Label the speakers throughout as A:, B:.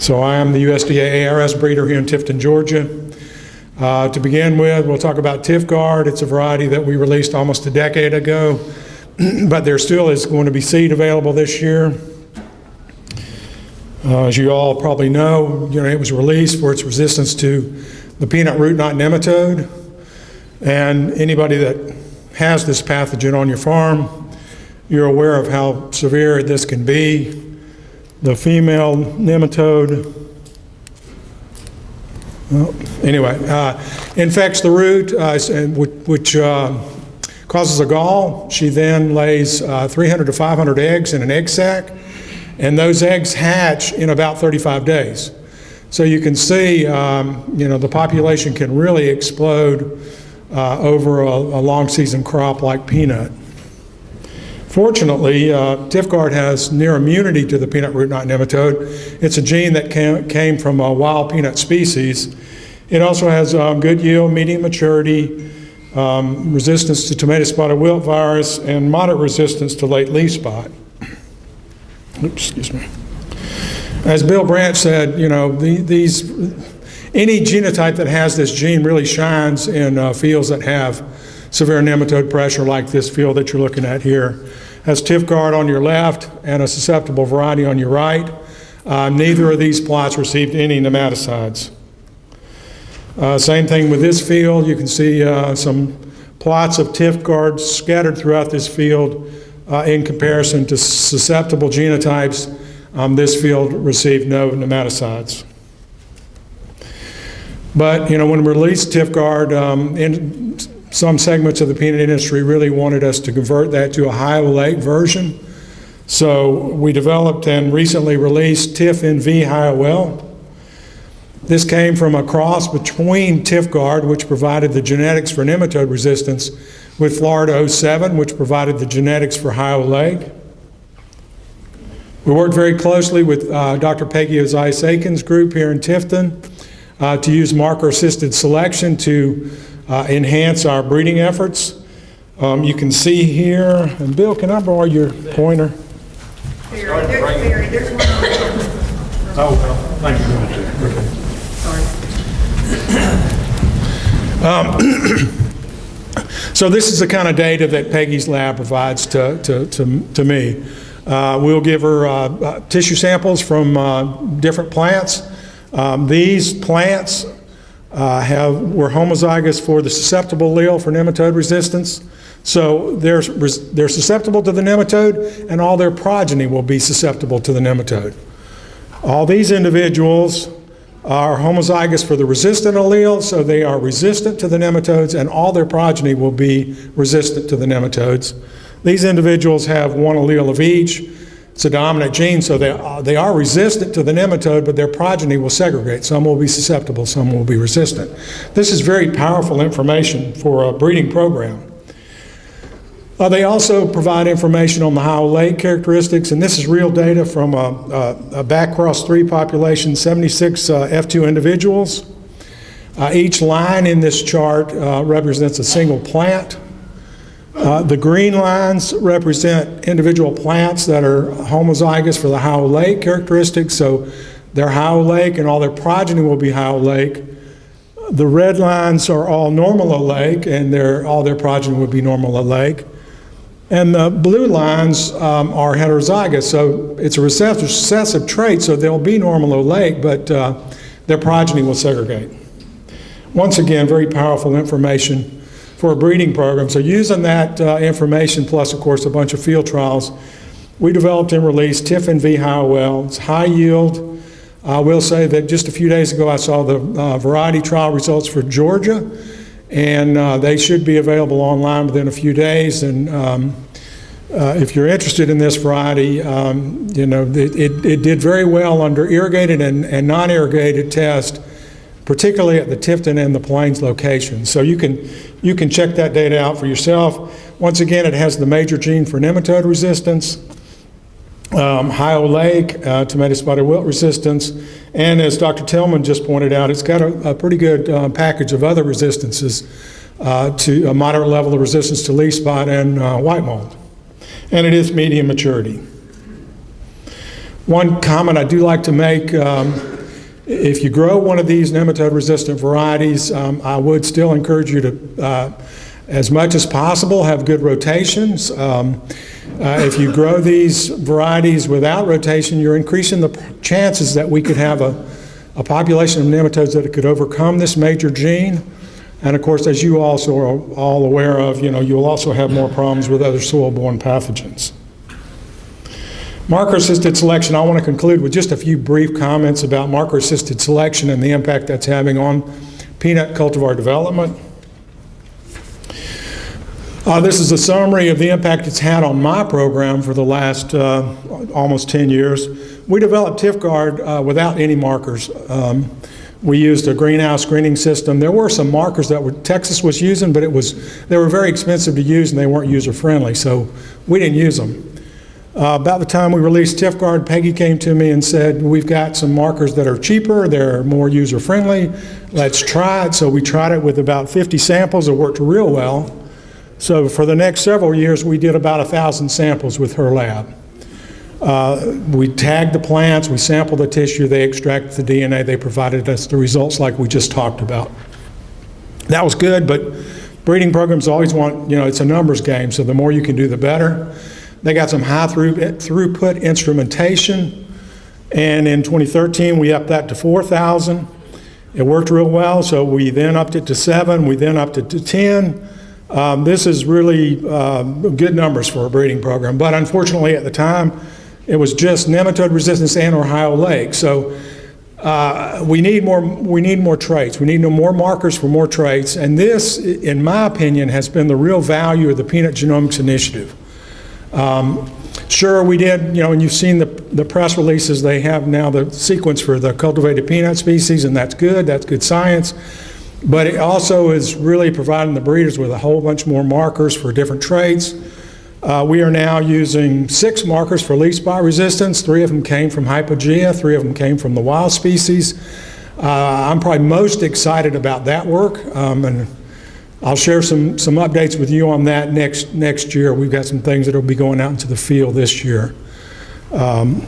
A: So I am the USDA ARS breeder here in Tifton, Georgia. To begin with, we'll talk about Tifgard. It's a variety that we released almost a decade ago, but there still is going to be seed available this year. As you all probably know, it was released for its resistance to the peanut root knot nematode. And anybody that has this pathogen on your farm, you're aware of how severe this can be. The female nematode, infects the root, which causes a gall. She then lays 300 to 500 eggs in an egg sac, and those eggs hatch in about 35 days. So you can see, the population can really explode over a long season crop like peanut. Fortunately, Tifgard has near immunity to the peanut root knot nematode. It's a gene that came from a wild peanut species. It also has good yield, medium maturity, resistance to tomato spotted wilt virus, and moderate resistance to late leaf spot. Oops, excuse me. As Bill Branch said, any genotype that has this gene really shines in fields that have severe nematode pressure like this field that you're looking at here. Has Tifgard on your left and a susceptible variety on your right. Neither of these plots received any nematicides. Same thing with this field. You can see some plots of Tifgard scattered throughout this field in comparison to susceptible genotypes. This field received no nematicides. But when we released Tifgard, some segments of the peanut industry really wanted us to convert that to a high-oleic version. So we developed and recently released TIF-NV high-OL. This came from a cross between Tifgard, which provided the genetics for nematode resistance, with Florida 07, which provided the genetics for high-oleic. We worked very closely with Dr. Peggy Ozias-Aiken's group here in Tifton to use marker-assisted selection to enhance our breeding efforts. You can see here, and Bill, can I borrow your pointer?
B: There's one.
A: Oh, well, thank you.
B: Sorry.
A: So this is the kind of data that Peggy's lab provides to me. We'll give her tissue samples from different plants. These plants were homozygous for the susceptible allele for nematode resistance. So they're susceptible to the nematode, and all their progeny will be susceptible to the nematode. All these individuals are homozygous for the resistant allele, so they are resistant to the nematodes, and all their progeny will be resistant to the nematodes. These individuals have one allele of each. It's a dominant gene, so they are resistant to the nematode, but their progeny will segregate. Some will be susceptible, some will be resistant. This is very powerful information for a breeding program. They also provide information on the high-oleic characteristics, and this is real data from a backcross 3 population, 76 F2 individuals. Each line in this chart represents a single plant. The green lines represent individual plants that are homozygous for the high-oleic characteristics, so they're high-oleic and all their progeny will be high-oleic. The red lines are all normal oleic, and all their progeny will be normal oleic. And the blue lines are heterozygous, so it's a recessive trait, so they'll be normal oleic, but their progeny will segregate. Once again, very powerful information for a breeding program. So using that information, plus of course a bunch of field trials, we developed and released TIF-NV high-OL. It's high yield. I will say that just a few days ago I saw the variety trial results for Georgia, and they should be available online within a few days. And if you're interested in this variety, it did very well under irrigated and non-irrigated tests, particularly at the Tifton and the Plains locations. So you can check that data out for yourself. Once again, it has the major gene for nematode resistance, high-oleic, tomato spotted wilt resistance, and as Dr. Tillman just pointed out, it's got a pretty good package of other resistances to a moderate level of resistance to leaf spot and white mold. And it is medium maturity. One comment I do like to make, If you grow one of these nematode-resistant varieties, I would still encourage you to, as much as possible, have good rotations. If you grow these varieties without rotation, you're increasing the chances that we could have a population of nematodes that could overcome this major gene. And of course, as you also are all aware of, you'll also have more problems with other soil-borne pathogens. Marker-assisted selection, I want to conclude with just a few brief comments about marker-assisted selection and the impact that's having on peanut cultivar development. This is a summary of the impact it's had on my program for the last almost 10 years. We developed TifGuard without any markers. We used a greenhouse screening system. There were some markers that Texas was using, but they were very expensive to use and they weren't user-friendly, so we didn't use them. About the time we released TifGuard, Peggy came to me and said, we've got some markers that are cheaper, they're more user-friendly, let's try it. So we tried it with about 50 samples. It worked real well. So for the next several years, we did about 1,000 samples with her lab. We tagged the plants, we sampled the tissue, they extracted the DNA, they provided us the results like we just talked about. That was good, but breeding programs always want, it's a numbers game, so the more you can do, the better. They got some high throughput instrumentation, and in 2013 we upped that to 4,000. It worked real well, so we then upped it to 7, we then upped it to 10. This is really good numbers for a breeding program, but unfortunately at the time it was just nematode resistance and Ohio Lake. So we need more traits. We need more markers for more traits, and this, in my opinion, has been the real value of the Peanut Genomics Initiative. Sure, we did, and you've seen the press releases, they have now the sequence for the cultivated peanut species, and that's good science. But it also is really providing the breeders with a whole bunch more markers for different traits. We are now using 6 markers for leaf spot resistance. 3 of them came from Hypogea, 3 of them came from the wild species. I'm probably most excited about that work, and I'll share some updates with you on that next year. We've got some things that will be going out into the field this year. The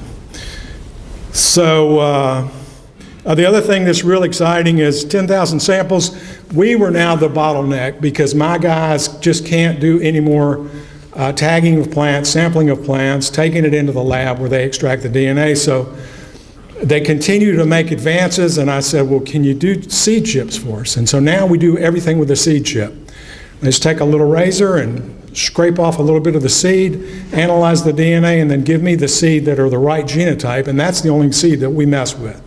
A: other thing that's really exciting is 10,000 samples. We were now the bottleneck because my guys just can't do any more tagging of plants, sampling of plants, taking it into the lab where they extract the DNA. So they continue to make advances, and I said, well, can you do seed chips for us? And so now we do everything with a seed chip. Just take a little razor and scrape off a little bit of the seed, analyze the DNA, and then give me the seed that are the right genotype, and that's the only seed that we mess with.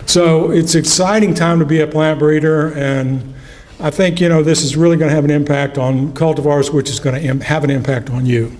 A: So it's an exciting time to be a plant breeder, and I think, this is really going to have an impact on cultivars, which is going to have an impact on you.